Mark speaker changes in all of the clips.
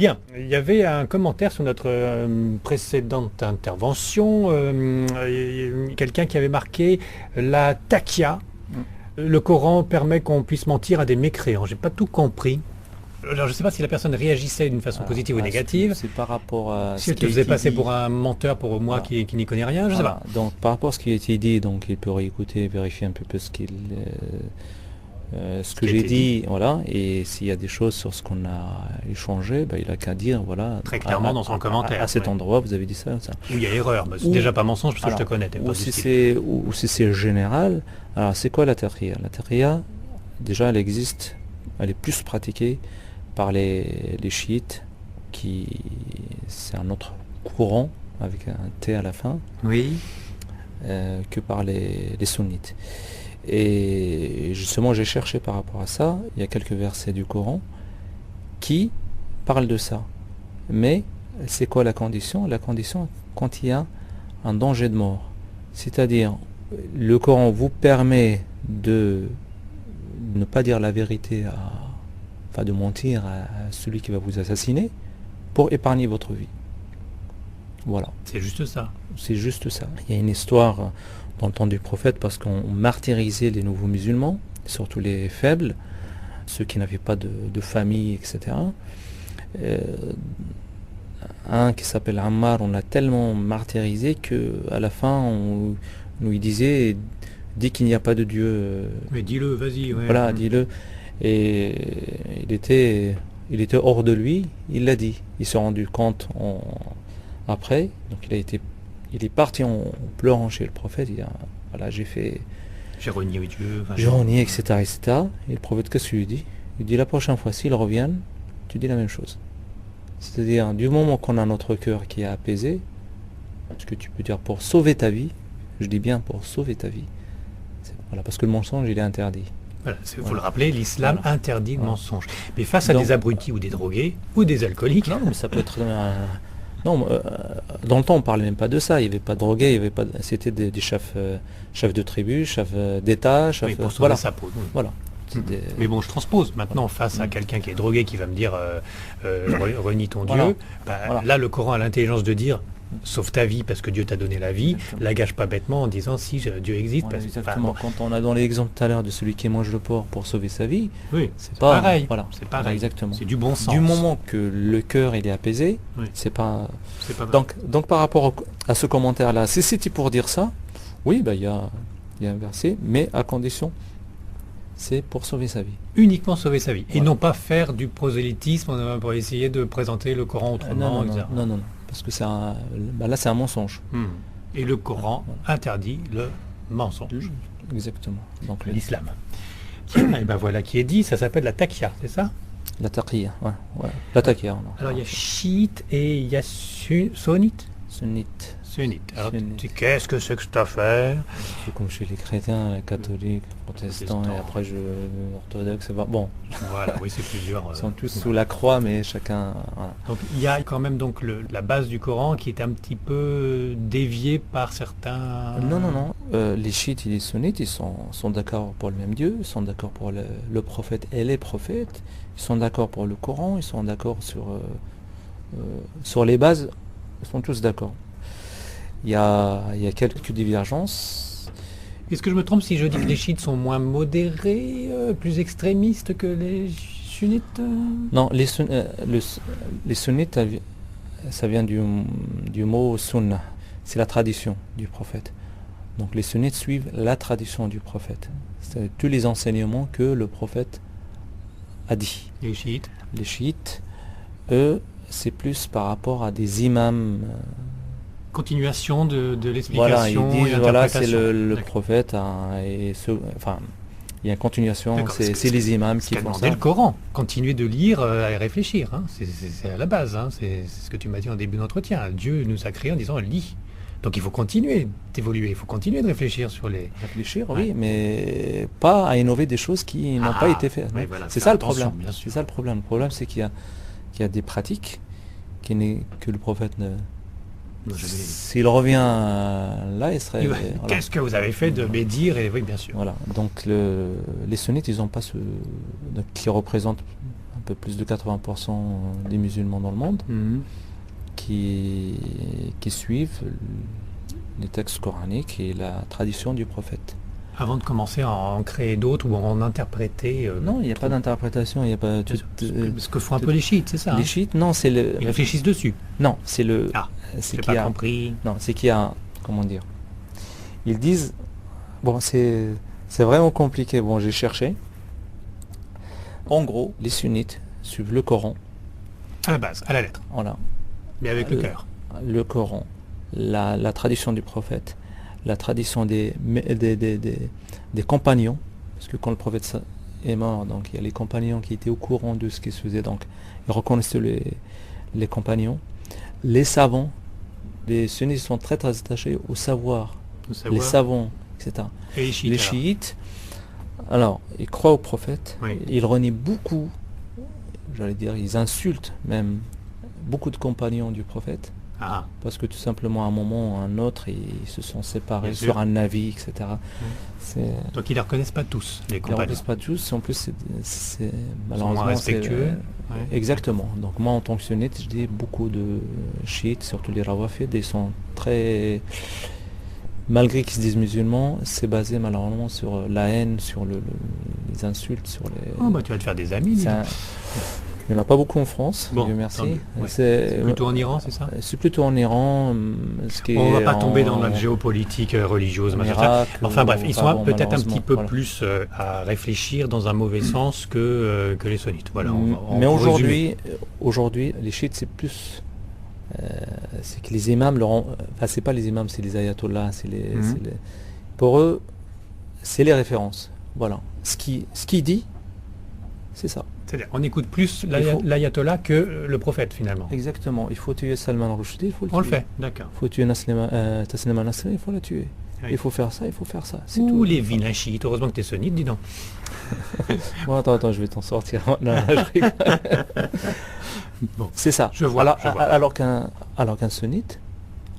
Speaker 1: Bien, il y avait un commentaire sur notre précédente intervention, quelqu'un qui avait marqué la taqia. Le Coran permet qu'on puisse mentir à des mécréants. J'ai pas tout compris. Alors, je ne sais pas si la personne réagissait d'une façon positive ou négative.
Speaker 2: C'est par rapport à
Speaker 1: Si
Speaker 2: ce
Speaker 1: elle
Speaker 2: qui
Speaker 1: te
Speaker 2: a
Speaker 1: faisait
Speaker 2: été
Speaker 1: passer
Speaker 2: dit.
Speaker 1: pour un menteur pour moi
Speaker 2: Voilà.
Speaker 1: qui n'y connais rien, je sais
Speaker 2: Voilà.
Speaker 1: pas.
Speaker 2: Donc par rapport à ce qui a été dit, donc il peut réécouter, vérifier un peu ce que
Speaker 1: qui a
Speaker 2: j'ai
Speaker 1: été
Speaker 2: dit, voilà. Et s'il y a des choses sur ce qu'on a échangé, il a qu'à dire, voilà.
Speaker 1: Très clairement dans son commentaire,
Speaker 2: À cet
Speaker 1: ouais.
Speaker 2: endroit, vous avez dit ça, ça.
Speaker 1: Où il y a erreur, mais c'est
Speaker 2: Ou-
Speaker 1: déjà pas mensonge parce que je te
Speaker 2: Alors,
Speaker 1: connais. T'es pas
Speaker 2: Ou
Speaker 1: du
Speaker 2: si
Speaker 1: style.
Speaker 2: c'est général. Alors c'est quoi la taqiyya? La taqiyya, déjà elle existe, elle est plus pratiquée par les chiites, c'est un autre courant avec un T à la fin,
Speaker 1: Oui.
Speaker 2: que par les sunnites. Et justement, j'ai cherché par rapport à ça, il y a quelques versets du Coran qui parlent de ça. Mais c'est quoi la condition? La condition, quand il y a un danger de mort. C'est-à-dire, le Coran vous permet de ne pas dire la vérité, enfin de mentir à celui qui va vous assassiner pour épargner votre vie. Voilà.
Speaker 1: C'est juste ça.
Speaker 2: C'est juste ça. Il y a une histoire dans le temps du prophète parce qu'on martyrisait les nouveaux musulmans, surtout les faibles, ceux qui n'avaient pas de famille, etc. Un qui s'appelle Ammar, on l'a tellement martyrisé qu'à la fin, on nous disait, dis qu'il n'y a pas de Dieu.
Speaker 1: Mais dis-le, vas-y. Ouais.
Speaker 2: Voilà, dis-le. Et il était hors de lui, il l'a dit. Il s'est rendu compte après, donc il est parti en pleurant chez le prophète. Il a, voilà, j'ai
Speaker 1: Renié Dieu. Enfin,
Speaker 2: renié, etc., etc. Et le prophète, qu'est-ce qu'il lui dit? Il dit la prochaine fois, s'ils reviennent, tu dis la même chose. C'est-à-dire, du moment qu'on a notre cœur qui est apaisé, ce que tu peux dire pour sauver ta vie, je dis bien pour sauver ta vie, voilà, parce que le mensonge, il est interdit.
Speaker 1: Voilà, faut le rappeler, l'islam interdit le mensonge. Mais face à
Speaker 2: Donc-
Speaker 1: des abrutis ou des drogués ou des alcooliques,
Speaker 2: Non, mais ça peut être... Non, dans le temps, on parlait même pas de ça. Il n'y avait pas de drogués, il y avait pas. C'était des chefs de tribu, chefs d'État, chefs.
Speaker 1: oui, pour sauver
Speaker 2: Voilà.
Speaker 1: sa peau. Oui.
Speaker 2: Voilà. C'était-
Speaker 1: Mais bon, je transpose maintenant face à quelqu'un qui est drogué qui va me dire renie ton
Speaker 2: Voilà.
Speaker 1: Dieu.
Speaker 2: Voilà.
Speaker 1: Là, le Coran a l'intelligence de dire sauve ta vie parce que Dieu t'a donné la vie.
Speaker 2: Exactement.
Speaker 1: La gâche pas bêtement en disant si Dieu existe.
Speaker 2: Voilà,
Speaker 1: parce-
Speaker 2: exactement.
Speaker 1: enfin,
Speaker 2: Quand on a dans l'exemple tout à l'heure de celui qui mange le porc pour sauver sa vie,
Speaker 1: oui,
Speaker 2: c'est
Speaker 1: pas
Speaker 2: pas
Speaker 1: pareil.
Speaker 2: Voilà.
Speaker 1: C'est pareil.
Speaker 2: Exactement.
Speaker 1: C'est du bon sens.
Speaker 2: Du moment que le cœur il est apaisé,
Speaker 1: Oui.
Speaker 2: c'est pas.
Speaker 1: C'est pas mal.
Speaker 2: Donc par rapport à ce commentaire-là, si c'était pour dire ça, oui, il y a un verset, mais à condition, c'est pour sauver sa vie.
Speaker 1: Uniquement sauver sa vie. Et
Speaker 2: Voilà.
Speaker 1: non pas faire du prosélytisme pour essayer de présenter le Coran autrement, etc.
Speaker 2: non, parce que là c'est un mensonge.
Speaker 1: Et le Coran interdit le mensonge.
Speaker 2: Exactement. Donc
Speaker 1: L'islam. Tiens, et ben voilà qui est dit, ça s'appelle la taqiyya, c'est ça?
Speaker 2: la taqiyya, ouais. La taqiyya.
Speaker 1: Alors il y a chiite et il y a sunnite.
Speaker 2: Sunnite.
Speaker 1: Sunnite. Alors
Speaker 2: Sunnite.
Speaker 1: qu'est-ce que c'est que cette affaire?
Speaker 2: C'est comme chez les chrétiens, les catholiques, les protestants, et après orthodoxes, bon,
Speaker 1: Voilà, oui, c'est plusieurs.
Speaker 2: ils sont tous sous la croix, mais chacun. Voilà.
Speaker 1: Donc il y a quand même donc la base du Coran qui est un petit peu déviée par certains.
Speaker 2: Non. Les chiites et les sunnites, ils sont d'accord pour le même Dieu, ils sont d'accord pour le prophète et les prophètes, ils sont d'accord pour le Coran, ils sont d'accord sur les bases, ils sont tous d'accord. Il y a quelques divergences.
Speaker 1: Est-ce que je me trompe si je dis que les chiites sont moins modérés, plus extrémistes que les sunnites
Speaker 2: Non, les sunnites, ça vient du mot sunna, c'est la tradition du prophète. Donc les sunnites suivent la tradition du prophète. C'est tous les enseignements que le prophète a dit.
Speaker 1: Les chiites.
Speaker 2: Les chiites, eux, c'est plus par rapport à des imams.
Speaker 1: Continuation de
Speaker 2: Voilà, ils
Speaker 1: l'explication et
Speaker 2: disent, voilà, c'est
Speaker 1: l'interprétation.
Speaker 2: le
Speaker 1: D'accord.
Speaker 2: prophète, enfin, il y a une continuation,
Speaker 1: D'accord,
Speaker 2: c'est les imams
Speaker 1: Ce
Speaker 2: qui
Speaker 1: qu'a
Speaker 2: font
Speaker 1: demandé
Speaker 2: ça.
Speaker 1: le Coran. Continuer de lire et réfléchir. Hein. C'est à la base. Hein. C'est ce que tu m'as dit en début d'entretien. Dieu nous a créés en disant lis. Donc il faut continuer d'évoluer. Il faut continuer de réfléchir sur les.
Speaker 2: Réfléchir,
Speaker 1: Ouais.
Speaker 2: oui, mais pas à innover des choses qui n'ont pas été faites.
Speaker 1: oui, voilà,
Speaker 2: C'est
Speaker 1: faire
Speaker 2: ça le
Speaker 1: attention,
Speaker 2: problème.
Speaker 1: bien sûr.
Speaker 2: C'est ça le problème. Le problème, c'est qu'il y a des pratiques que le prophète ne.
Speaker 1: Non, je vais-
Speaker 2: S'il revient là, il serait. Voilà.
Speaker 1: Qu'est-ce que vous avez fait de médire et oui, bien sûr.
Speaker 2: Voilà. Donc les sunnites, ils n'ont pas qui représentent un peu plus de 80% des musulmans dans le monde, qui suivent les textes coraniques et la tradition du prophète.
Speaker 1: Avant de commencer à en créer d'autres ou à en interpréter.
Speaker 2: Non, il n'y a pas d'interprétation, il n'y a pas.
Speaker 1: Ce que font un peu les chiites, c'est ça.
Speaker 2: Les chiites, non, c'est le.
Speaker 1: Ils réfléchissent dessus.
Speaker 2: Non, c'est le.
Speaker 1: Ah,
Speaker 2: c'est
Speaker 1: j'ai
Speaker 2: qu'il y
Speaker 1: pas
Speaker 2: a.
Speaker 1: compris.
Speaker 2: Non, c'est qu'il y a. Comment dire. Ils disent. Bon, c'est vraiment compliqué. Bon, j'ai cherché. En gros, les sunnites suivent le Coran.
Speaker 1: À la base, à la lettre.
Speaker 2: Voilà.
Speaker 1: Mais avec le cœur.
Speaker 2: Le Coran, la tradition du prophète, la tradition des compagnons, parce que quand le prophète est mort, donc il y a les compagnons qui étaient au courant de ce qui se faisait, donc ils reconnaissaient les compagnons. Les savants, les sunnites sont très très attachés au savoir, les savants, etc.
Speaker 1: Et les
Speaker 2: chiites, alors, ils croient au prophète,
Speaker 1: oui.
Speaker 2: Ils renient beaucoup, j'allais dire, ils insultent même beaucoup de compagnons du prophète.
Speaker 1: Ah.
Speaker 2: Parce que tout simplement à un moment ou à un autre ils se sont séparés sur un navire, etc.
Speaker 1: Donc ils ne les reconnaissent pas tous, les compagnons.
Speaker 2: Ils ne les reconnaissent pas tous, en plus c'est
Speaker 1: malheureusement respectueux.
Speaker 2: Exactement. Donc moi en tant que sunnite, je dis beaucoup de chiites, surtout les rawafides, ils sont très, malgré qu'ils se disent musulmans, c'est basé malheureusement sur la haine, sur les insultes, sur les.
Speaker 1: Oh bah tu vas te faire des amis.
Speaker 2: Il n'y en a pas beaucoup en France,
Speaker 1: bon,
Speaker 2: Dieu merci.
Speaker 1: Ouais. C'est plutôt en Iran, c'est ça?
Speaker 2: C'est plutôt en Iran.
Speaker 1: On ne va pas tomber dans la géopolitique religieuse.
Speaker 2: Irak,
Speaker 1: enfin bref, ils sont peut-être un petit peu plus à réfléchir dans un mauvais sens que les sunnites. Voilà,
Speaker 2: mais aujourd'hui, les chiites, c'est plus... c'est que les imams, enfin c'est pas les imams, c'est les ayatollahs, pour eux, c'est les références. Voilà. Ce qui dit, c'est ça.
Speaker 1: C'est-à-dire, on écoute plus l'ayatollah que le prophète finalement.
Speaker 2: Exactement. Il faut tuer Salman Rushdie, il faut le tuer.
Speaker 1: On le fait, d'accord.
Speaker 2: Il faut tuer Taslima Nasrin, il faut la tuer. Oui. Il faut faire ça, il faut faire ça.
Speaker 1: Ouh, les vilains chiites. Heureusement que tu es sunnite, dis donc.
Speaker 2: Bon, attends, je vais t'en sortir. Non, bon, c'est ça.
Speaker 1: Je vois.
Speaker 2: Alors qu'un sunnite,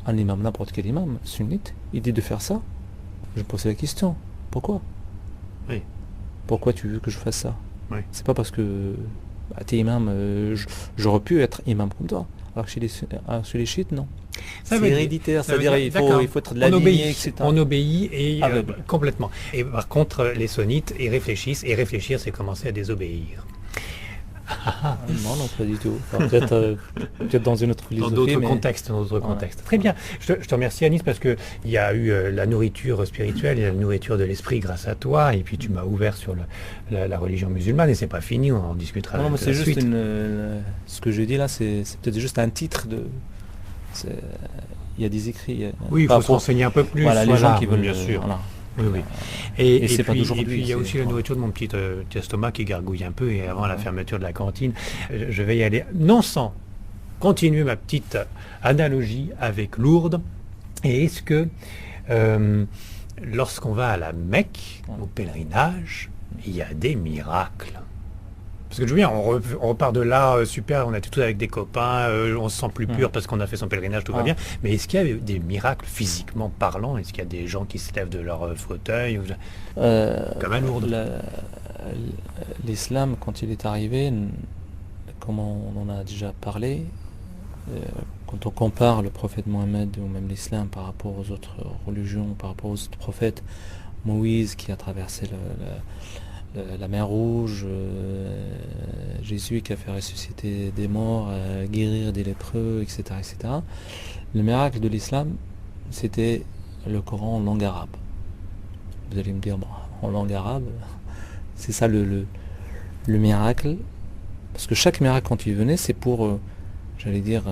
Speaker 2: un imam, n'importe quel imam, sunnite, il dit de faire ça. Je me pose la question. Pourquoi?
Speaker 1: Oui.
Speaker 2: Pourquoi tu veux que je fasse ça?
Speaker 1: Oui.
Speaker 2: C'est pas parce que t'es imam, j'aurais pu être imam comme toi. Alors que chez les chiites, non. C'est héréditaire, c'est-à-dire il faut être de la lignée, etc.
Speaker 1: On obéit et complètement. Et par contre, les sunnites, ils réfléchissent, et réfléchir, c'est commencer à désobéir.
Speaker 2: Non, pas du tout. Enfin, peut-être dans une autre philosophie.
Speaker 1: Dans d'autres contextes. Très bien. Je te remercie, Anis, parce qu'il y a eu la nourriture spirituelle et la nourriture de l'esprit grâce à toi. Et puis tu m'as ouvert sur la religion musulmane. Et c'est pas fini, on en discutera.
Speaker 2: Non, mais c'est juste ce que je dis là, c'est peut-être juste un titre de. Il y a des écrits.
Speaker 1: Oui, il faut se renseigner un peu plus.
Speaker 2: Voilà, les gens qui veulent.
Speaker 1: Bien sûr.
Speaker 2: Voilà.
Speaker 1: Oui. Et
Speaker 2: c'est pas
Speaker 1: puis il y a aussi la nourriture de mon petit estomac qui gargouille un peu, et avant la fermeture de la cantine, je vais y aller, non sans continuer ma petite analogie avec Lourdes. Et est-ce que lorsqu'on va à la Mecque, au pèlerinage, il y a des miracles? Parce que je veux bien, on repart de là, super, on était tous avec des copains, on se sent plus pur parce qu'on a fait son pèlerinage, tout va bien. Mais est-ce qu'il y a des miracles physiquement parlant? Est-ce qu'il y a des gens qui se lèvent de leur fauteuil comme à Lourdes?
Speaker 2: L'islam, quand il est arrivé, comme on en a déjà parlé, quand on compare le prophète Mohammed ou même l'islam par rapport aux autres religions, par rapport aux autres prophètes, Moïse qui a traversé la mer Rouge, Jésus qui a fait ressusciter des morts, guérir des lépreux, etc., etc. Le miracle de l'islam, c'était le Coran en langue arabe. Vous allez me dire, bon, en langue arabe, c'est ça le miracle. Parce que chaque miracle, quand il venait, c'est pour, j'allais dire,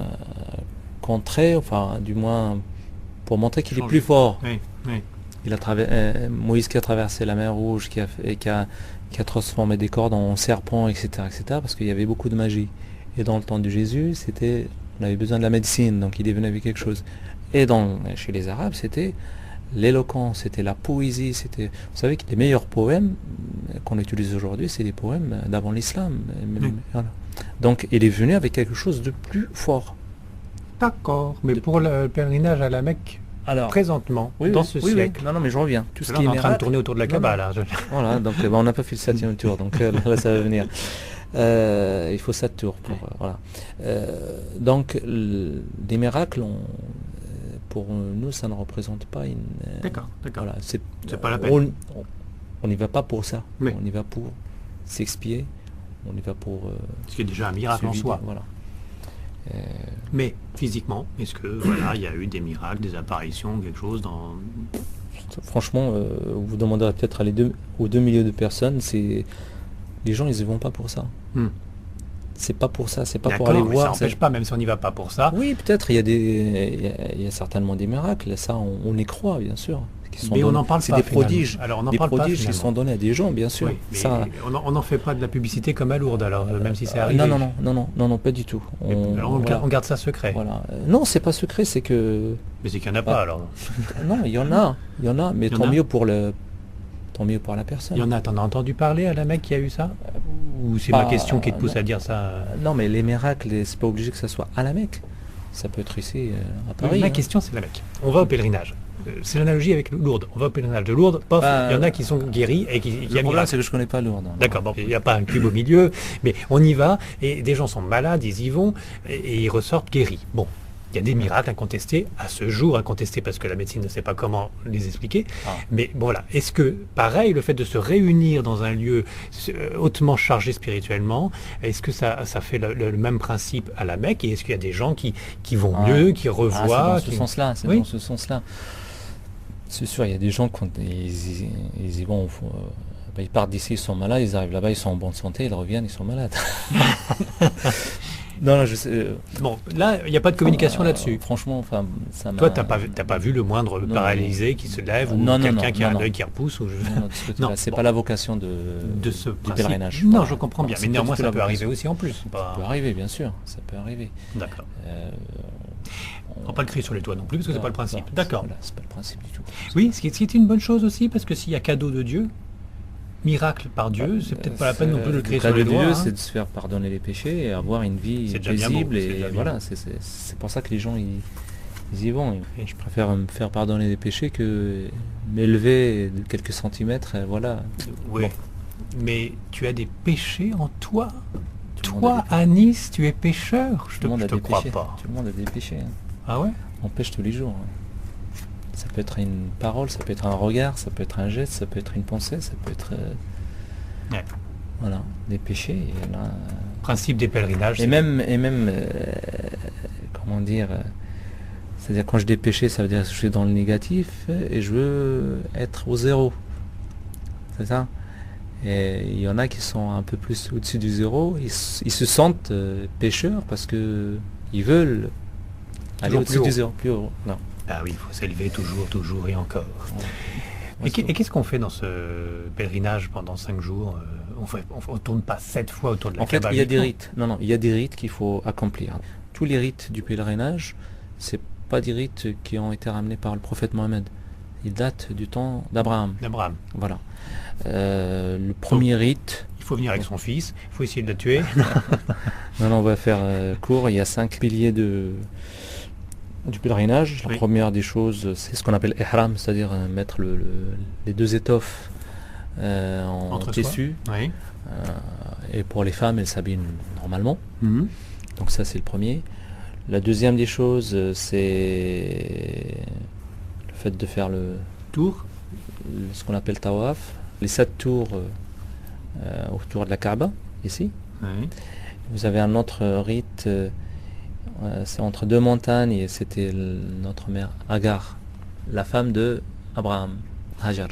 Speaker 2: contrer, enfin, du moins, pour montrer qu'il est plus fort.
Speaker 1: Oui.
Speaker 2: Moïse qui a traversé la mer Rouge, qui a transformé des cordes en serpents, etc., parce qu'il y avait beaucoup de magie. Et dans le temps de Jésus, on avait besoin de la médecine, donc il est venu avec quelque chose. Et chez les Arabes, c'était l'éloquence, c'était la poésie, vous savez que les meilleurs poèmes qu'on utilise aujourd'hui, c'est les poèmes d'avant l'islam. Voilà. Donc il est venu avec quelque chose de plus fort.
Speaker 1: D'accord, mais pour le pèlerinage à la Mecque, présentement,
Speaker 2: oui,
Speaker 1: dans
Speaker 2: oui,
Speaker 1: ce
Speaker 2: oui,
Speaker 1: siècle.
Speaker 2: oui. Non, mais je reviens. Tout ce
Speaker 1: Là,
Speaker 2: qui
Speaker 1: on
Speaker 2: est
Speaker 1: est en train de
Speaker 2: miracle.
Speaker 1: tourner autour de la
Speaker 2: Non,
Speaker 1: Kaaba,
Speaker 2: non.
Speaker 1: là.
Speaker 2: Voilà, donc on n'a pas fait le 7e tour, donc là ça va venir. Il faut 7 tours pour voilà. Donc les miracles, pour nous, ça ne représente pas une.
Speaker 1: D'accord.
Speaker 2: Voilà, c'est
Speaker 1: pas la peine.
Speaker 2: On n'y va pas pour ça.
Speaker 1: Oui.
Speaker 2: On y va pour s'expier. On y va pour.
Speaker 1: Ce qui est déjà un miracle
Speaker 2: se
Speaker 1: en
Speaker 2: vider,
Speaker 1: soi.
Speaker 2: Voilà.
Speaker 1: Mais physiquement, est-ce que voilà, il y a eu des miracles, des apparitions, quelque chose dans.
Speaker 2: Franchement, vous demanderez peut-être aux 2 millions de personnes, les gens ils y vont pas pour ça. C'est pas pour ça, c'est pas pour aller
Speaker 1: D'accord, mais
Speaker 2: voir.
Speaker 1: ça n'empêche pas, même si on n'y va pas pour ça.
Speaker 2: Oui, peut-être, il y a certainement des miracles, ça on les croit bien sûr.
Speaker 1: Mais on n'en parle
Speaker 2: c'est
Speaker 1: pas.
Speaker 2: des
Speaker 1: finalement.
Speaker 2: prodiges.
Speaker 1: Alors on n'en
Speaker 2: des
Speaker 1: parle
Speaker 2: prodiges
Speaker 1: pas,
Speaker 2: qui sont donnés à des gens, bien sûr.
Speaker 1: Oui, mais
Speaker 2: Ça,
Speaker 1: on n'en fait pas de la publicité comme à Lourdes, alors même si c'est arrivé.
Speaker 2: non, pas du tout.
Speaker 1: On garde ça secret.
Speaker 2: Voilà. Non, c'est pas secret, c'est que.
Speaker 1: Mais c'est qu'il n'y en a pas alors.
Speaker 2: Non, il y en a, mais
Speaker 1: Il y en
Speaker 2: tant
Speaker 1: a
Speaker 2: mieux pour la personne.
Speaker 1: Il y en a, t'en as entendu parler à la mec qui a eu ça? Ou c'est ma question qui te pousse à dire ça?
Speaker 2: Non, mais les miracles, c'est pas obligé que ça soit à la Mecque. Ça peut être ici, à Paris.
Speaker 1: Ma question, c'est la Mecque. On va au pèlerinage. C'est l'analogie avec Lourdes. On va au pèlerinage de Lourdes, pof, il y en a qui sont guéris et qui
Speaker 2: Le problème,
Speaker 1: miracle.
Speaker 2: c'est que je connais pas Lourdes.
Speaker 1: D'accord, bon, il n'y a pas un cube au milieu, mais on y va, et des gens sont malades, ils y vont, et ils ressortent guéris. Bon, il y a des miracles incontestés, à ce jour incontestés, parce que la médecine ne sait pas comment les expliquer. Mais bon, voilà, est-ce que, pareil, le fait de se réunir dans un lieu hautement chargé spirituellement, est-ce que ça fait le même principe à la Mecque, et est-ce qu'il y a des gens qui vont mieux, qui revoient
Speaker 2: c'est dans ce sens-là. C'est sûr, il y a des gens, quand ils y vont, ils partent d'ici, ils sont malades, ils arrivent là-bas, ils sont en bonne santé, ils reviennent, ils sont malades. Non, je sais.
Speaker 1: Bon, là, il n'y a pas de communication là-dessus.
Speaker 2: Franchement, enfin, ça m'a.
Speaker 1: Toi, t'as pas vu le moindre paralysé qui se lève ou quelqu'un qui a un œil qui repousse ou
Speaker 2: Non, c'est pas la vocation du pèlerinage.
Speaker 1: Non, je comprends bien, mais néanmoins, ça peut arriver aussi en plus.
Speaker 2: Ça peut arriver, bien sûr, ça peut arriver.
Speaker 1: D'accord. On ne prend pas le cri sur les toits non plus, parce que c'est pas le principe. D'accord.
Speaker 2: C'est pas le principe du tout.
Speaker 1: Oui, ce qui est une bonne chose aussi, parce que s'il y a cadeau de Dieu, miracle par Dieu, c'est peut-être pas la peine non plus de le crier sur les doigts.
Speaker 2: Le cadeau de Dieu, c'est de se faire pardonner les péchés et avoir une vie paisible. Et voilà, c'est pour ça que les gens ils y vont. Et je préfère me faire pardonner les péchés que m'élever de quelques centimètres. Voilà.
Speaker 1: Oui. Bon. Mais tu as des péchés en toi. Toi, Anis, tu es pécheur. Je te crois pas.
Speaker 2: Tout le monde a des péchés. Hein.
Speaker 1: Ah ouais?
Speaker 2: On pêche tous les jours. Hein. Ça peut être une parole, ça peut être un regard, ça peut être un geste, ça peut être une pensée, ça peut être voilà, des péchés. Et là,
Speaker 1: principe des pèlerinages.
Speaker 2: Et même comment dire, c'est-à-dire quand je dis péché, ça veut dire que je suis dans le négatif et je veux être au zéro. C'est ça. Et il y en a qui sont un peu plus au-dessus du zéro, ils se sentent pécheurs parce que ils veulent aller au-dessus du zéro, plus haut. Non.
Speaker 1: Ah oui, il faut s'élever toujours et encore. Ouais. Et qu'est-ce qu'on fait dans ce pèlerinage pendant 5 jours? On tourne pas 7 fois autour de la Kaaba.
Speaker 2: En fait, il y a des rites. Non, il y a des rites qu'il faut accomplir. Tous les rites du pèlerinage, c'est pas des rites qui ont été ramenés par le prophète Mohammed. Ils datent du temps d'Abraham. Voilà. Le premier rite.
Speaker 1: Il faut venir avec son fils. Il faut essayer de la tuer.
Speaker 2: Non, on va faire court. Il y a 5 piliers du pèlerinage. La première des choses, c'est ce qu'on appelle ihram, c'est-à-dire mettre les 2 étoffes en tissu.
Speaker 1: Oui.
Speaker 2: Et pour les femmes, elles s'habillent normalement. Donc ça, c'est le premier. La deuxième des choses, c'est le fait de faire le
Speaker 1: tour,
Speaker 2: ce qu'on appelle tawaf, les 7 tours autour de la Kaaba, ici.
Speaker 1: Oui.
Speaker 2: Vous avez un autre rite. C'est entre 2 montagnes et c'était notre mère Agar, la femme de Abraham, Hajar,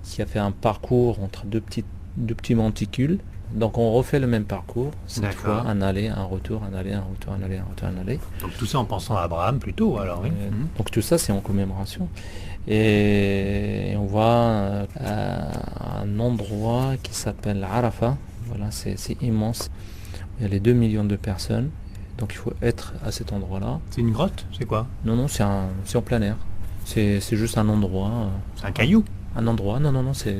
Speaker 2: qui a fait un parcours entre deux petits monticules. Donc on refait le même parcours, cette fois un aller, un retour, un aller, un retour, un aller, un retour, un aller.
Speaker 1: Donc tout ça en pensant à Abraham plutôt, alors oui.
Speaker 2: Donc tout ça c'est en commémoration. Et on voit un endroit qui s'appelle Arafat. Voilà, c'est immense. Il y a les 2 millions de personnes. Donc il faut être à cet endroit-là.
Speaker 1: C'est une grotte? C'est quoi?
Speaker 2: Non, c'est en plein air. C'est juste un endroit.
Speaker 1: C'est un caillou?
Speaker 2: Un endroit, non, c'est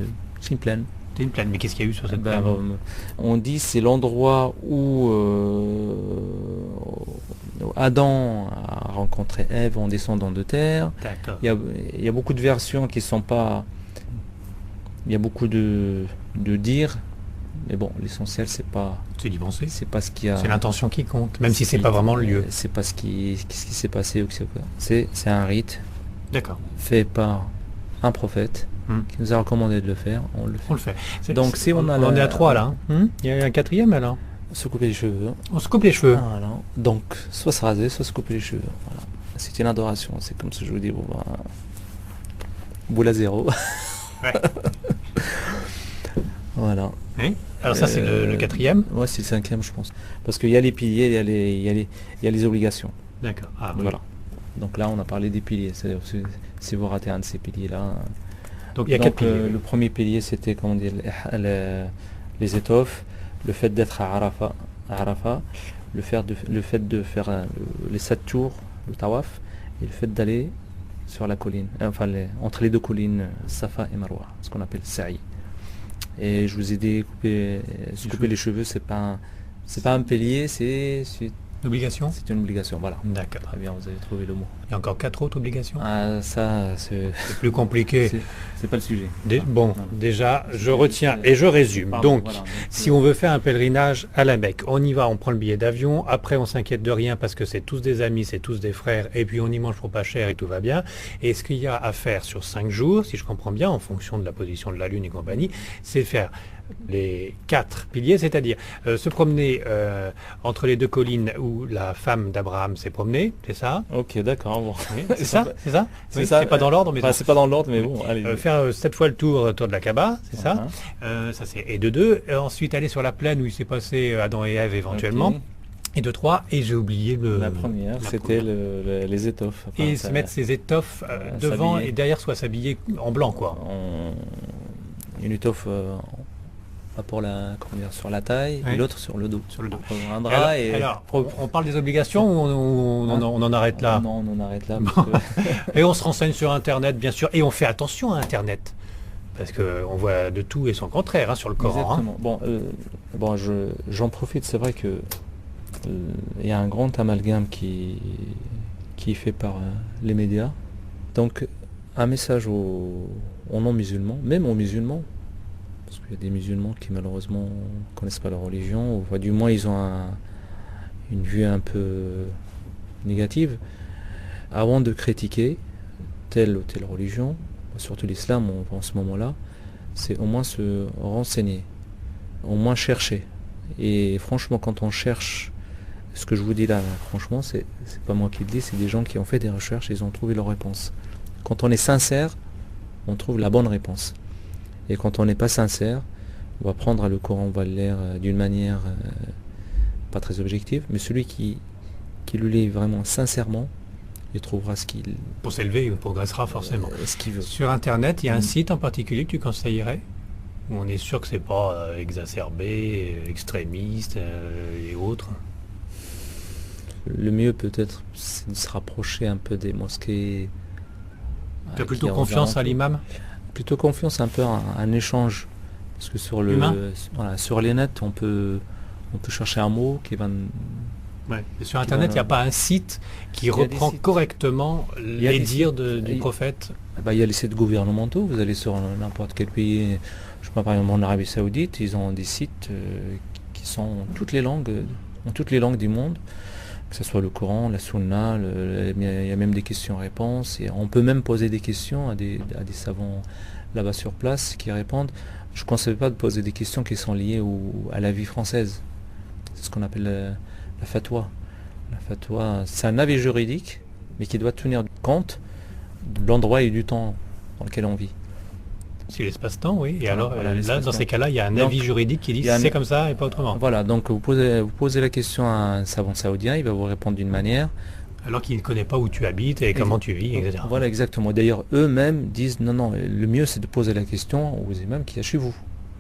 Speaker 2: une plaine.
Speaker 1: C'est une plaine, mais qu'est-ce qu'il y a eu sur cette plaine?
Speaker 2: On dit c'est l'endroit où Adam a rencontré Ève en descendant de terre.
Speaker 1: D'accord.
Speaker 2: Il y a beaucoup de versions qui sont pas... Il y a beaucoup de dires, mais bon, l'essentiel, c'est pas
Speaker 1: d'y penser.
Speaker 2: ce qu'il y a...
Speaker 1: C'est l'intention qui compte, même si c'est pas vraiment le lieu.
Speaker 2: C'est pas ce qui s'est passé ou c'est un rite
Speaker 1: D'accord.
Speaker 2: fait par un prophète qui nous a recommandé de le faire. On le fait.
Speaker 1: On le fait.
Speaker 2: Donc si on
Speaker 1: est à 3 là. Il y a un 4e alors.
Speaker 2: Se couper les cheveux.
Speaker 1: On se coupe les cheveux.
Speaker 2: Voilà. Donc soit se raser, soit se couper les cheveux. Voilà. C'est une adoration. C'est comme ça je vous dis, boule à zéro.
Speaker 1: Ouais.
Speaker 2: Voilà.
Speaker 1: Oui. Alors ça c'est le 4e.
Speaker 2: Ouais, c'est le 5e je pense. Parce qu'il y a les piliers, il y a les obligations.
Speaker 1: D'accord. Ah, oui.
Speaker 2: Voilà. Donc là on a parlé des piliers. C'est-à-dire si vous ratez un de ces piliers-là.
Speaker 1: Donc il y a 4 piliers.
Speaker 2: Le premier pilier c'était comment dire les étoffes, le fait d'être à Arafat, le fait de faire les 7 tours, le tawaf, et le fait d'aller sur la colline, entre les deux collines, Safa et Marwa, ce qu'on appelle Sa'i. Et je vous ai dit couper les cheveux, c'est pas un pilier, c'est
Speaker 1: Obligation.
Speaker 2: C'est une obligation, voilà.
Speaker 1: D'accord.
Speaker 2: Très bien, vous avez trouvé le mot.
Speaker 1: Il y a encore 4 autres obligations.
Speaker 2: Ah, ça, c'est
Speaker 1: plus compliqué.
Speaker 2: C'est pas le sujet.
Speaker 1: Déjà, je retiens et je résume. Donc, si on veut faire un pèlerinage à la Mecque, on y va, on prend le billet d'avion. Après, on s'inquiète de rien parce que c'est tous des amis, c'est tous des frères. Et puis, on y mange pour pas cher et tout va bien. Et ce qu'il y a à faire sur 5 jours, si je comprends bien, en fonction de la position de la Lune et compagnie, c'est faire les 4 piliers, c'est-à-dire se promener entre les deux collines où la femme d'Abraham s'est promenée, c'est ça?
Speaker 2: Ok, d'accord. Bon.
Speaker 1: Oui, c'est ça. C'est pas dans l'ordre, mais
Speaker 2: c'est pas dans l'ordre, mais bon. Allez.
Speaker 1: Faire 7 fois le tour autour de la Kaaba, c'est ça. Ça c'est et de 2. Ensuite aller sur la plaine où il s'est passé Adam et Ève éventuellement. Okay. Et de 3, et j'ai oublié
Speaker 2: la première, c'était les étoffes.
Speaker 1: Enfin, et se mettre ses étoffes devant et derrière, soit s'habiller en blanc, quoi.
Speaker 2: Une étoffe pour sur la taille, et l'autre sur le dos.
Speaker 1: Sur le dos.
Speaker 2: Un drap
Speaker 1: alors, on parle des obligations ou on en arrête là?
Speaker 2: Non, on en arrête là.
Speaker 1: Bon. Et on se renseigne sur Internet, bien sûr, et on fait attention à Internet. Parce qu'on voit de tout et son contraire sur le Coran.
Speaker 2: Exactement. Bon, j'en profite, c'est vrai que il y a un grand amalgame qui est fait par les médias. Donc, un message aux non-musulmans, même aux musulmans, parce qu'il y a des musulmans qui malheureusement ne connaissent pas leur religion, ou du moins ils ont une vue un peu négative. Avant de critiquer telle ou telle religion, surtout l'islam en ce moment-là, c'est au moins se renseigner, au moins chercher. Et franchement, quand on cherche, ce que je vous dis là, franchement, c'est pas moi qui le dis, c'est des gens qui ont fait des recherches et ils ont trouvé leur réponse. Quand on est sincère, on trouve la bonne réponse. Et quand on n'est pas sincère, on va prendre le Coran, on va le lire d'une manière pas très objective, mais celui qui le lit vraiment sincèrement, il trouvera ce qu'il...
Speaker 1: Pour s'élever, il progressera forcément.
Speaker 2: Ce qu'il veut.
Speaker 1: Sur Internet, il y a un site en particulier que tu conseillerais? Où on est sûr que c'est pas exacerbé, extrémiste et autres?
Speaker 2: Le mieux peut-être, c'est de se rapprocher un peu des mosquées.
Speaker 1: Tu as plutôt confiance à l'imam?
Speaker 2: Plutôt confiance, un peu un échange. Parce que sur les nets, on peut chercher un mot qui va...
Speaker 1: Ouais. Et sur Internet, il n'y a pas un site qui reprend correctement les dires du prophète?
Speaker 2: Il y a les sites gouvernementaux. Vous allez sur n'importe quel pays, je sais pas, par exemple en Arabie Saoudite, ils ont des sites qui sont en toutes les langues du monde. Que ce soit le Coran, la Sunna, il y a même des questions-réponses. Et on peut même poser des questions à des savants là-bas sur place qui répondent. Je ne conseille pas de poser des questions qui sont liées à la vie française. C'est ce qu'on appelle la fatwa. La fatwa, c'est un avis juridique, mais qui doit tenir compte de l'endroit et du temps dans lequel on vit.
Speaker 1: C'est l'espace-temps, oui. Et alors, là, dans ces cas-là, il y a un avis juridique qui dit c'est comme ça et pas autrement.
Speaker 2: Voilà, donc vous posez la question à un savant saoudien, il va vous répondre d'une manière.
Speaker 1: Alors qu'il ne connaît pas où tu habites et comment tu vis, etc.
Speaker 2: Voilà, exactement. D'ailleurs, eux-mêmes disent non, le mieux c'est de poser la question aux imams qu'il y a chez vous.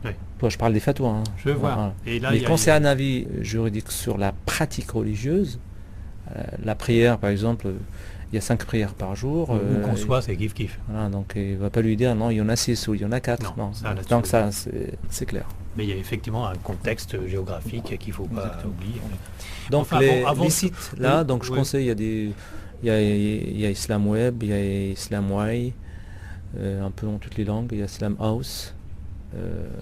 Speaker 2: Oui. Toi, je parle des fatwas.
Speaker 1: Je vois. Voilà.
Speaker 2: Et là, mais quand c'est un avis juridique sur la pratique religieuse, la prière, par exemple, il y a 5 prières par jour.
Speaker 1: Où qu'on soit, c'est kiff-kiff.
Speaker 2: Voilà, donc il ne va pas lui dire non, il y en a 6 ou il y en a 4. Non, donc ça, c'est clair.
Speaker 1: Mais il y a effectivement un contexte géographique qu'il ne faut pas oublier.
Speaker 2: Donc les sites là, donc je conseille, il Il y a Islam Web, il y a Islam Way, un peu dans toutes les langues, il y a Islam House.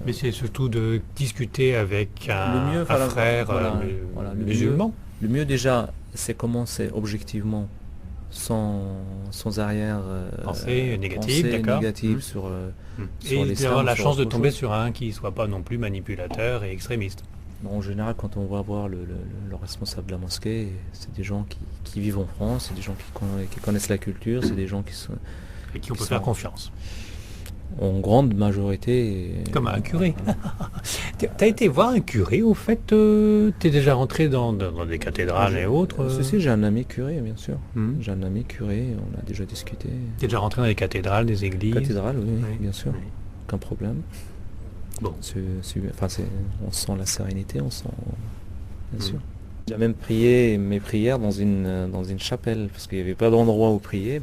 Speaker 1: Mais c'est surtout de discuter avec un
Speaker 2: voilà,
Speaker 1: frère
Speaker 2: voilà,
Speaker 1: musulman.
Speaker 2: Le mieux déjà, c'est commencer objectivement, sans arrière
Speaker 1: Pensée négative,
Speaker 2: pensée
Speaker 1: d'accord.
Speaker 2: négative sur
Speaker 1: Et
Speaker 2: l'islam,
Speaker 1: d'avoir la
Speaker 2: sur
Speaker 1: chance de
Speaker 2: autre
Speaker 1: tomber
Speaker 2: chose.
Speaker 1: sur un qui ne soit pas non plus manipulateur et extrémiste.
Speaker 2: Bon, en général, quand on va voir le responsable de la mosquée, c'est des gens qui vivent en France, c'est des gens qui connaissent la culture, c'est des gens qui sont
Speaker 1: Et qui on peut
Speaker 2: Qui
Speaker 1: faire
Speaker 2: sont-
Speaker 1: confiance.
Speaker 2: en grande majorité.
Speaker 1: Comme un curé. T'as été voir un curé au fait t'es déjà rentré dans des cathédrales et autres
Speaker 2: Si, j'ai un ami curé, bien sûr.
Speaker 1: Hmm.
Speaker 2: J'ai un ami curé, on a déjà discuté.
Speaker 1: T'es déjà rentré dans des cathédrales, des églises
Speaker 2: Cathédrale, oui,
Speaker 1: Oui.
Speaker 2: bien sûr.
Speaker 1: Oui.
Speaker 2: Aucun problème.
Speaker 1: Bon.
Speaker 2: On sent la sérénité, on sent. Bien
Speaker 1: Mm.
Speaker 2: sûr. J'ai même prié mes prières dans une chapelle, parce qu'il n'y avait pas d'endroit où prier.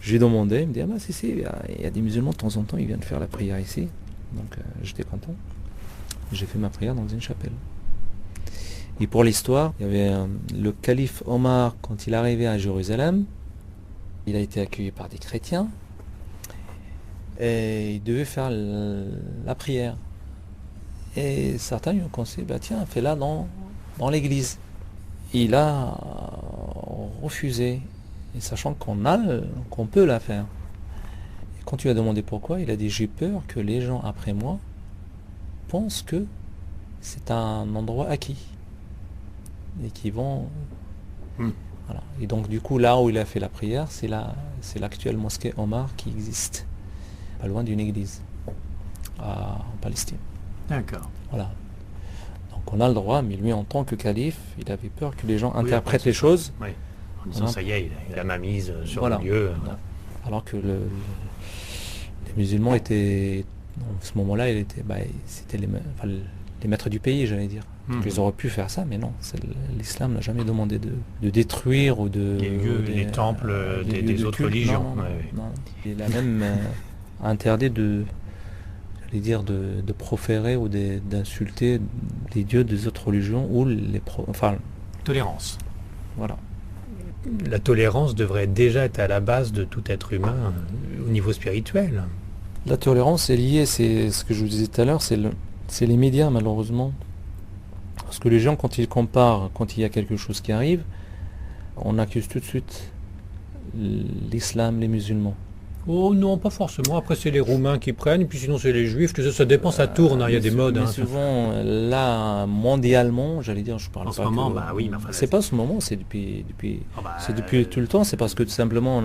Speaker 2: J'ai demandé, il me dit, ah bah si, il y a des musulmans de temps en temps, ils viennent faire la prière ici. Donc j'étais content. J'ai fait ma prière dans une chapelle. Et pour l'histoire, il y avait le calife Omar, quand il arrivait à Jérusalem, il a été accueilli par des chrétiens. Et il devait faire la prière. Et certains lui ont conseillé, tiens, fais-la dans l'église. Il a refusé, et sachant qu'on peut la faire. Et quand tu as demandé pourquoi, il a dit, j'ai peur que les gens après moi pensent que c'est un endroit acquis. Et qu'ils vont... Voilà. Et donc du coup, là où il a fait la prière, c'est l'actuelle mosquée Omar qui existe, pas loin d'une église, en Palestine.
Speaker 1: D'accord.
Speaker 2: Voilà. Donc on a le droit, mais lui en tant que calife, il avait peur que les gens
Speaker 1: Oui,
Speaker 2: interprètent
Speaker 1: après,
Speaker 2: les choses,
Speaker 1: Oui. En disant,
Speaker 2: Voilà.
Speaker 1: ça y est, il a ma mise sur
Speaker 2: Voilà.
Speaker 1: le lieu.
Speaker 2: alors que les musulmans étaient, en ce moment-là, c'était les maîtres du pays, j'allais dire. Donc, ils auraient pu faire ça, mais non. L'islam n'a jamais demandé de détruire ou de...
Speaker 1: Les lieux, les temples
Speaker 2: des
Speaker 1: des
Speaker 2: lieux de
Speaker 1: autres
Speaker 2: culte.
Speaker 1: religions.
Speaker 2: Non. Il a même interdit j'allais dire, de proférer ou d'insulter les dieux des autres religions ou
Speaker 1: Tolérance.
Speaker 2: voilà.
Speaker 1: La tolérance devrait déjà être à la base de tout être humain au niveau spirituel.
Speaker 2: La tolérance est liée, c'est ce que je vous disais tout à l'heure, c'est les médias malheureusement. Parce que les gens, quand ils comparent, quand il y a quelque chose qui arrive, on accuse tout de suite l'islam, les musulmans.
Speaker 1: Oh non, pas forcément. Après, c'est les Roumains qui prennent, puis sinon, c'est les Juifs. Ça dépend, ça tourne. Il y a des modes.
Speaker 2: Mais souvent, là, mondialement, j'allais dire, je parle
Speaker 1: En
Speaker 2: pas
Speaker 1: ce moment,
Speaker 2: que-
Speaker 1: oui, mais enfin,
Speaker 2: c'est pas ce moment, c'est depuis tout le temps. C'est parce que tout simplement,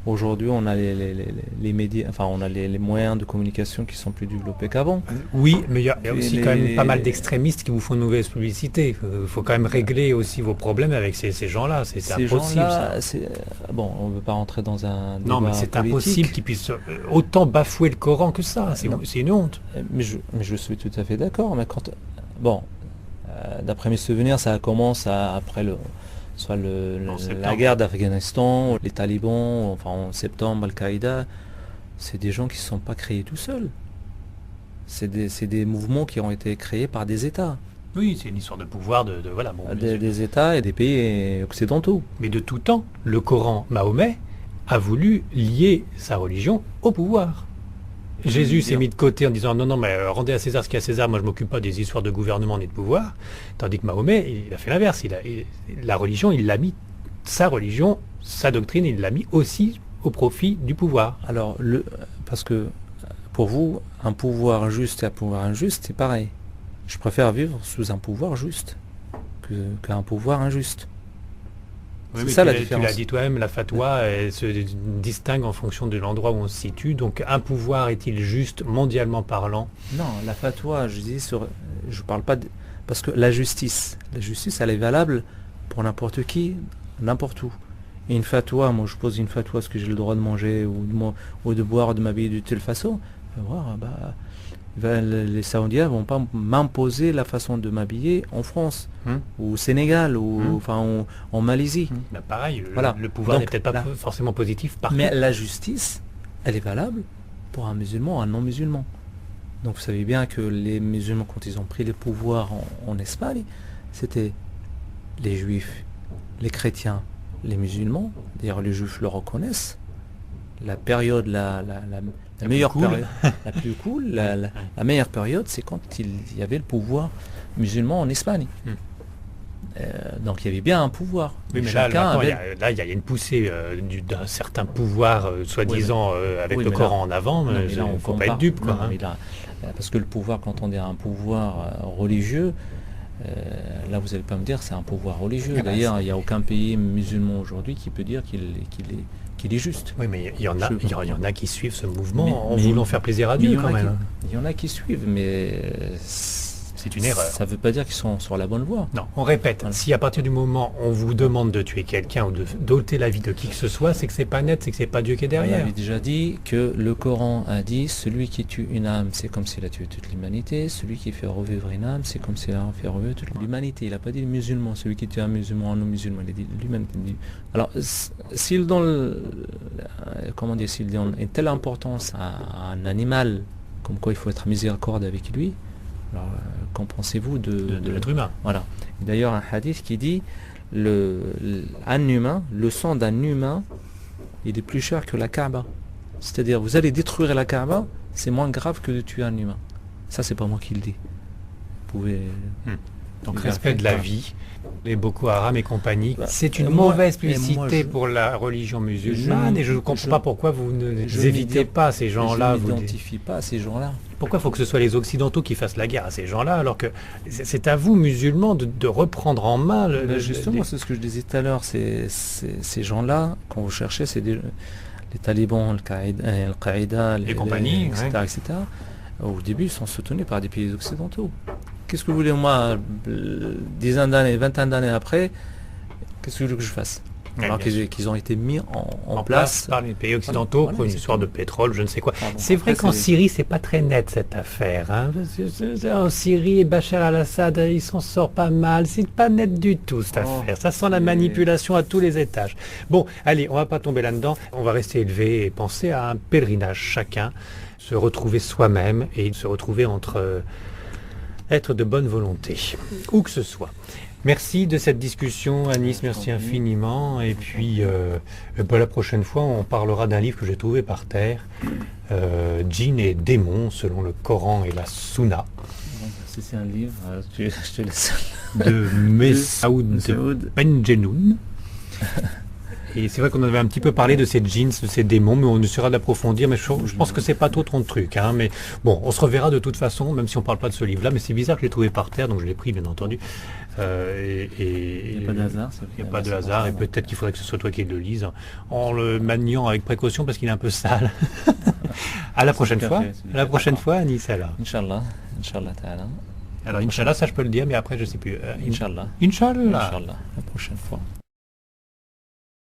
Speaker 2: aujourd'hui, on a les médias, enfin, on a les moyens de communication qui sont plus développés qu'avant.
Speaker 1: Oui, mais il y a aussi quand même
Speaker 2: les-
Speaker 1: pas mal d'extrémistes qui vous font une mauvaise publicité. Il faut quand même régler aussi vos problèmes avec ces gens-là. C'est
Speaker 2: Ces
Speaker 1: impossible.
Speaker 2: gens-là,
Speaker 1: Ça.
Speaker 2: bon, on ne veut pas rentrer dans un
Speaker 1: Non, mais
Speaker 2: débat
Speaker 1: c'est
Speaker 2: politique,
Speaker 1: impossible qu'ils puissent autant bafouer le Coran que ça.
Speaker 2: Non.
Speaker 1: C'est une honte.
Speaker 2: Mais je suis tout à fait d'accord. Mais d'après mes souvenirs, ça commence après la guerre d'Afghanistan, les talibans, enfin en septembre, Al-Qaïda. C'est des gens qui ne se sont pas créés tout seuls. C'est des mouvements qui ont été créés par des États.
Speaker 1: Oui, c'est une histoire de pouvoir, voilà. Bon, bien sûr.
Speaker 2: Des États et des pays occidentaux.
Speaker 1: Mais de tout temps, le Coran, Mahomet, a voulu lier sa religion au pouvoir. Jésus s'est mis de côté en disant non, mais rendez à César ce qu'il y a à César, moi je m'occupe pas des histoires de gouvernement ni de pouvoir. Tandis que Mahomet, il a fait l'inverse. La religion, il l'a mis, sa religion, sa doctrine, il l'a mis aussi au profit du pouvoir.
Speaker 2: Alors, parce que pour vous, un pouvoir juste et un pouvoir injuste, c'est pareil. Je préfère vivre sous un pouvoir juste qu'un pouvoir injuste.
Speaker 1: Oui,
Speaker 2: C'est
Speaker 1: mais
Speaker 2: ça la
Speaker 1: tu
Speaker 2: différence.
Speaker 1: l'as dit toi-même, la fatwa elle se distingue en fonction de l'endroit où on se situe. Donc un pouvoir est-il juste mondialement parlant?
Speaker 2: Non, la fatwa, je parle pas parce que la justice, elle est valable pour n'importe qui, n'importe où. Et une fatwa, moi je pose une fatwa, est-ce que j'ai le droit de manger ou de boire, de m'habiller de telle façon? Les Saoudiens vont pas m'imposer la façon de m'habiller en France, ou au Sénégal, ou en Malaisie.
Speaker 1: Ben pareil,
Speaker 2: Voilà.
Speaker 1: le pouvoir
Speaker 2: Donc,
Speaker 1: n'est peut-être pas
Speaker 2: là-
Speaker 1: forcément positif partout.
Speaker 2: Mais la justice, elle est valable pour un musulman, un non-musulman. Donc vous savez bien que les musulmans, quand ils ont pris le pouvoir en Espagne, c'était les juifs, les chrétiens, les musulmans, d'ailleurs les juifs le reconnaissent, la période, la meilleure
Speaker 1: cool.
Speaker 2: période, la plus cool, la meilleure période, c'est quand il y avait le pouvoir musulman en Espagne. Donc il y avait bien un pouvoir.
Speaker 1: Oui, mais
Speaker 2: Chacun
Speaker 1: là,
Speaker 2: avait-
Speaker 1: il y a une poussée d'un certain pouvoir, soi-disant, avec
Speaker 2: oui,
Speaker 1: le
Speaker 2: mais
Speaker 1: Coran
Speaker 2: là-
Speaker 1: en avant.
Speaker 2: Non, mais
Speaker 1: Il
Speaker 2: là, on
Speaker 1: ne faut pas
Speaker 2: compare-
Speaker 1: être dupe, quoi.
Speaker 2: non, mais là, parce que le pouvoir, quand on dit un pouvoir religieux, là vous n'allez pas me dire c'est un pouvoir religieux.
Speaker 1: Ah bah,
Speaker 2: D'ailleurs, il n'y a aucun pays musulman aujourd'hui qui peut dire qu'il est juste.
Speaker 1: Oui, mais il y en a, il y en a qui suivent ce mouvement
Speaker 2: Mais-
Speaker 1: en
Speaker 2: mais-
Speaker 1: voulant faire plaisir à
Speaker 2: Mais il
Speaker 1: Dieu,
Speaker 2: y en
Speaker 1: quand
Speaker 2: a
Speaker 1: même. hein.
Speaker 2: il y en a qui suivent, mais
Speaker 1: C'est une erreur.
Speaker 2: ça ne veut pas dire qu'ils sont sur la bonne voie.
Speaker 1: Non, on répète,
Speaker 2: Voilà.
Speaker 1: si à partir du moment où on vous demande de tuer quelqu'un ou d'ôter la vie de qui que ce soit, c'est que c'est pas net, c'est que c'est pas Dieu qui est
Speaker 2: On
Speaker 1: derrière.
Speaker 2: avait déjà dit que le Coran a dit celui qui tue une âme, c'est comme s'il a tué toute l'humanité. Celui qui fait revivre une âme, c'est comme s'il a fait revivre toute l'humanité. Il n'a pas dit le musulman. Celui qui tue un musulman, un non-musulman, il a dit l'humanité. Alors, s'il donne, s'il donne une telle importance à un animal, comme quoi il faut être miséricordieux avec lui, alors qu'en pensez-vous
Speaker 1: De l'être humain.
Speaker 2: Voilà. Et d'ailleurs, un hadith qui dit un humain, le sang d'un humain, il est plus cher que la Kaaba. C'est-à-dire, vous allez détruire la Kaaba, c'est moins grave que de tuer un humain. Ça, c'est pas moi qui le dis. Vous pouvez.
Speaker 1: Donc
Speaker 2: Bien
Speaker 1: respect
Speaker 2: fait,
Speaker 1: de la
Speaker 2: voilà.
Speaker 1: vie, les Boko Haram et compagnie.
Speaker 2: Bah,
Speaker 1: C'est une
Speaker 2: et moi-
Speaker 1: mauvaise
Speaker 2: et moi,
Speaker 1: publicité
Speaker 2: je-
Speaker 1: pour la religion musulmane et je ne comprends pas pourquoi vous ne
Speaker 2: je
Speaker 1: évitez
Speaker 2: m'ident-
Speaker 1: pas ces gens-là.
Speaker 2: Je
Speaker 1: vous dites.
Speaker 2: n'identifie pas à ces gens-là.
Speaker 1: Pourquoi il faut que ce soit les Occidentaux qui fassent la guerre à ces gens-là alors que c'est à vous, musulmans, de reprendre en main
Speaker 2: Justement, c'est ce que je disais tout à l'heure. Ces gens-là, quand vous cherchez, c'est les talibans, Al-Qaïda,
Speaker 1: Les compagnies,
Speaker 2: etc.,
Speaker 1: ouais.
Speaker 2: etc. Au début, ils sont soutenus par des pays occidentaux. Qu'est-ce que vous voulez, moi, dizaines d'années, vingtaine d'années après, qu'est-ce que vous voulez que je fasse?
Speaker 1: Ouais,
Speaker 2: Alors
Speaker 1: bien sûr.
Speaker 2: qu'ils ont été mis en
Speaker 1: place
Speaker 2: place.
Speaker 1: par les pays occidentaux
Speaker 2: Voilà,
Speaker 1: pour une
Speaker 2: c'est
Speaker 1: histoire
Speaker 2: tout.
Speaker 1: de pétrole, je ne sais quoi.
Speaker 2: Pardon.
Speaker 1: C'est vrai
Speaker 2: Après,
Speaker 1: qu'en
Speaker 2: c'est-
Speaker 1: Syrie, c'est pas très net cette affaire. Hein, parce que en Syrie, Bachar al-Assad, il s'en sort pas mal. C'est pas net du tout cette
Speaker 2: Oh,
Speaker 1: affaire. Ça sent la
Speaker 2: c'est-
Speaker 1: manipulation à tous les étages. Bon, allez, on va pas tomber là-dedans. On va rester élevé et penser à un pèlerinage chacun, se retrouver soi-même et se retrouver entre être de bonne volonté, où que ce soit. Merci de cette discussion, Anis, merci infiniment. Et puis, la prochaine fois, on parlera d'un livre que j'ai trouvé par terre, Djinn et démons, selon le Coran et la Sunna,
Speaker 2: Si c'est un livre, je te laisse.
Speaker 1: de Messaoud
Speaker 2: Messaoud.
Speaker 1: Benjenoun. Et c'est vrai qu'on avait un petit peu parlé de ces djinns, de ces démons, mais on essaiera d'approfondir. Mais je pense que c'est pas trop ton truc. Hein, mais bon, on se reverra de toute façon, même si on parle pas de ce livre-là. Mais c'est bizarre que je l'ai trouvé par terre, donc je l'ai pris, bien entendu.
Speaker 2: Il n'y a pas de hasard.
Speaker 1: Il n'y a pas de hasard, et peut-être qu'il faudrait que ce soit toi qui le lise, en le maniant avec précaution parce qu'il est un peu sale. À la prochaine
Speaker 2: tout à
Speaker 1: fois.
Speaker 2: fait, c'est
Speaker 1: À la prochaine
Speaker 2: d'accord.
Speaker 1: fois, Anis, alors.
Speaker 2: Inch'Allah. Inch'Allah ta'ala.
Speaker 1: Alors, Inch'Allah, ça je peux le dire, mais après je sais plus.
Speaker 2: Inch'Allah.
Speaker 1: Inch'Allah.
Speaker 2: Inch'Allah. La prochaine fois.